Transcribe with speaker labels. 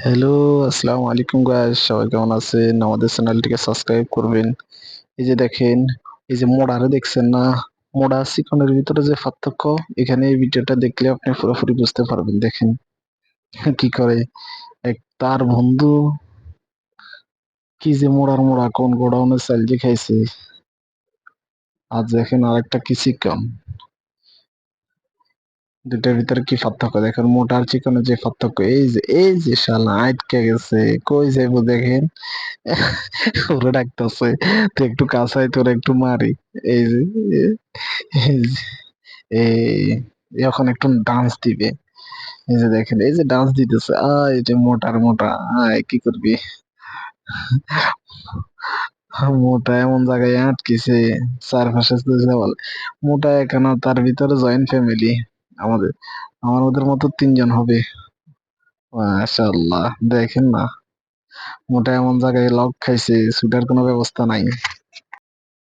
Speaker 1: Hello, আসসালামু আলাইকুম guys, সবাই কেমন আছেন? আমাদের চ্যানেলটিকে সাবস্ক্রাইব করবেন। এই যে দেখেন, এই যে মোড়ারে দেখছেন না? মোড়া চিকনের ভিতরে যে পার্থক্য, এখানে এই ভিডিওটা দেখলে আপনি পুরোপুরি বুঝতে পারবেন। দেখেন কি করে এক তার বন্ধু কি যে মোড়ার মোড়া কোন গোডাউনের চাল যে খাইছে। আজ দেখেন আরেকটা কি চিকন, দুটার ভিতরে কি পার্থক্য দেখেন, মোটা আর চিকনের যে পার্থক্য। এই যে শালা আটকে গেছে, কই যাইবো দেখেন। ওরে ডাকতেছে, তুই একটু কাছাই, তোর একটু মারি। এই যে এই যে, এই এখন একটু ডান্স দিবে। এই যে দেখেন, এই যে ডান্স দিতেছে, এই যে মোটার মোটা, কি করবি। মোটা এমন জায়গায় আটকেছে, চারপাশে বলে মোটা এখানে, তার ভিতরে জয়েন্ট ফ্যামিলি। আমাদের আমার ওদের মতো তিনজন হবে। মাশাআল্লাহ, দেখেন না, মোটা এমন জায়গায় লক খাইছে, ছুটার কোনো ব্যবস্থা নাই।